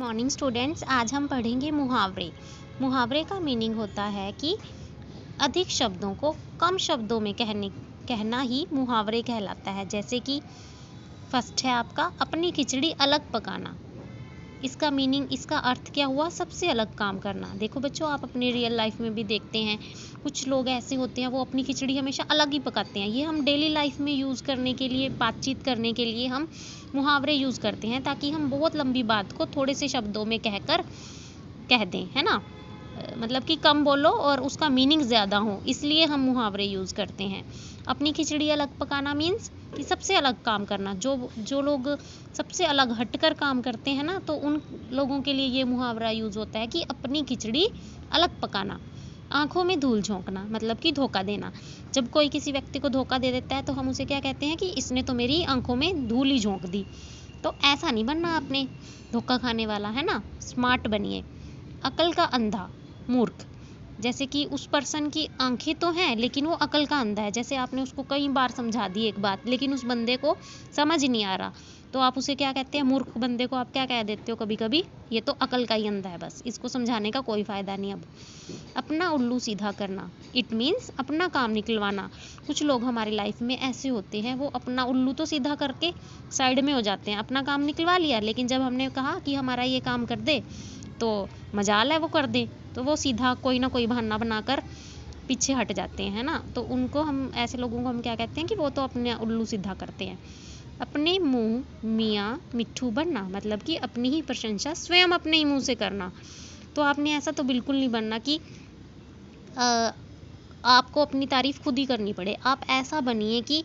Morning students. आज हम पढ़ेंगे मुहावरे। मुहावरे का मीनिंग होता है कि अधिक शब्दों को कम शब्दों में कहना ही मुहावरे कहलाता है। जैसे कि फर्स्ट है आपका अपनी खिचड़ी अलग पकाना। इसका मीनिंग, इसका अर्थ क्या हुआ? सबसे अलग काम करना। देखो बच्चों, आप अपने रियल लाइफ में भी देखते हैं, कुछ लोग ऐसे होते हैं वो अपनी खिचड़ी हमेशा अलग ही पकाते हैं। ये हम डेली लाइफ में यूज़ करने के लिए, बातचीत करने के लिए हम मुहावरे यूज़ करते हैं, ताकि हम बहुत लंबी बात को थोड़े से शब्दों में कह दें, है ना। मतलब कि कम बोलो और उसका मीनिंग ज़्यादा हो, इसलिए हम मुहावरे यूज़ करते हैं। अपनी खिचड़ी अलग पकाना मीन्स कि सबसे अलग काम करना। जो लोग सबसे अलग हटकर काम करते हैं ना, तो उन लोगों के लिए ये मुहावरा यूज़ होता है कि अपनी खिचड़ी अलग पकाना। आंखों में धूल झोंकना मतलब कि धोखा देना। जब कोई किसी व्यक्ति को धोखा दे देता है तो हम उसे क्या कहते हैं कि इसने तो मेरी आंखों में धूल ही झोंक दी। तो ऐसा नहीं बनना आपने, धोखा खाने वाला, है ना। स्मार्ट बनिए। अकल का अंधा, मूर्ख। जैसे कि उस पर्सन की आंखें तो हैं लेकिन वो अकल का अंधा है। जैसे आपने उसको कई बार समझा दी एक बात, लेकिन उस बंदे को समझ नहीं आ रहा, तो आप उसे क्या कहते हैं? मूर्ख बंदे को आप क्या कह देते हो कभी कभी? ये तो अकल का ही अंधा है, बस इसको समझाने का कोई फ़ायदा नहीं अब। अपना उल्लू सीधा करना, इट मीन्स अपना काम निकलवाना। कुछ लोग हमारी लाइफ में ऐसे होते हैं, वो अपना उल्लू तो सीधा करके साइड में हो जाते हैं, अपना काम निकलवा लिया, लेकिन जब हमने कहा कि हमारा ये काम कर दे तो मजाल है वो कर दे, तो वो सीधा कोई ना कोई बहाना बनाकर पीछे हट जाते हैं, है ना। तो उनको हम, ऐसे लोगों को हम क्या कहते हैं कि वो तो अपने उल्लू सीधा करते हैं। अपने मुंह मियाँ मिट्ठू बनना मतलब कि अपनी ही प्रशंसा स्वयं अपने ही मुंह से करना। तो आपने ऐसा तो बिल्कुल नहीं बनना कि आपको अपनी तारीफ खुद ही करनी पड़े। आप ऐसा बनिए कि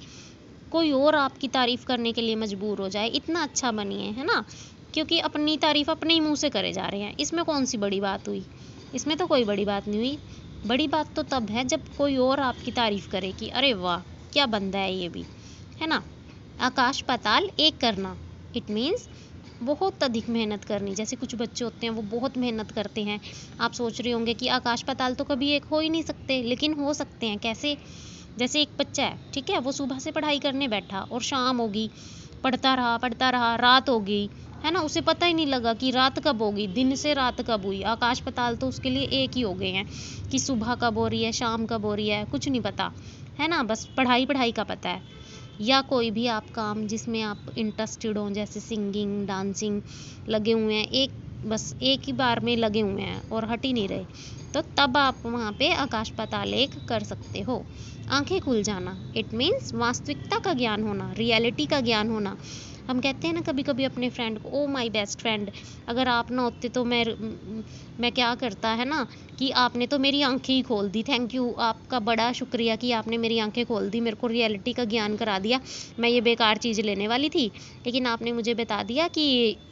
कोई और आपकी तारीफ करने के लिए मजबूर हो जाए। इतना अच्छा बनिए, है ना, क्योंकि अपनी तारीफ अपने ही मुंह से करे जा रहे हैं, इसमें कौन सी बड़ी बात हुई? इसमें तो कोई बड़ी बात नहीं हुई। बड़ी बात तो तब है जब कोई और आपकी तारीफ करे कि अरे वाह क्या बंदा है ये भी, है ना। आकाश पाताल एक करना, इट मीन्स बहुत अधिक मेहनत करनी। जैसे कुछ बच्चे होते हैं वो बहुत मेहनत करते हैं। आप सोच रहे होंगे कि आकाश पाताल तो कभी एक हो ही नहीं सकते, लेकिन हो सकते हैं। कैसे? जैसे एक बच्चा है, ठीक है, वो सुबह से पढ़ाई करने बैठा और शाम होगी, पढ़ता रहा, रात हो गई, है ना। उसे पता ही नहीं लगा कि रात कब होगी, दिन से रात कब हुई। आकाश पाताल तो उसके लिए एक ही हो गए हैं कि सुबह कब हो रही है, शाम कब हो रही है, कुछ नहीं पता, है ना। बस पढ़ाई का पता है। या कोई भी आप काम जिसमें आप इंटरेस्टेड हों, जैसे सिंगिंग, डांसिंग, लगे हुए हैं, बस एक ही बार में लगे हुए हैं और हट ही नहीं रहे, तो तब आप वहाँ पे आकाश पाताल एक कर सकते हो। आंखें खुल जाना, इट मीन्स वास्तविकता का ज्ञान होना, रियलिटी का ज्ञान होना। हम कहते हैं ना कभी कभी अपने फ्रेंड को, ओ माय बेस्ट फ्रेंड, अगर आप ना होते तो मैं क्या करता, है ना, कि आपने तो मेरी आंखें ही खोल दी, थैंक यू, आपका बड़ा शुक्रिया कि आपने मेरी आंखें खोल दी, मेरे को रियलिटी का ज्ञान करा दिया। मैं ये बेकार चीज़ लेने वाली थी, लेकिन आपने मुझे बता दिया कि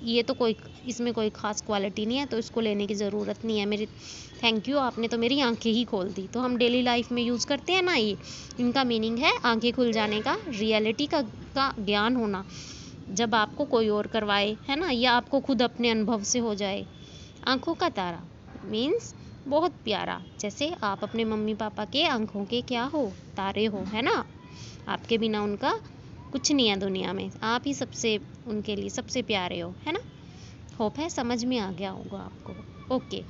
ये तो इसमें कोई ख़ास क्वालिटी नहीं है, तो इसको लेने की ज़रूरत नहीं है मेरी, थैंक यू, आपने तो मेरी आंखें ही खोल दी। तो हम डेली लाइफ में यूज़ करते हैं ना ये। इनका मीनिंग है आंखें खुल जाने का, रियलिटी का ज्ञान होना, जब आपको कोई और करवाए, है ना, या आपको खुद अपने अनुभव से हो जाए। आंखों का तारा मीन्स बहुत प्यारा। जैसे आप अपने मम्मी पापा के आंखों के क्या हो? तारे हो, है ना। आपके बिना उनका कुछ नहीं है दुनिया में, आप ही सबसे उनके लिए सबसे प्यारे हो, है ना। होप है समझ में आ गया होगा आपको। ओके।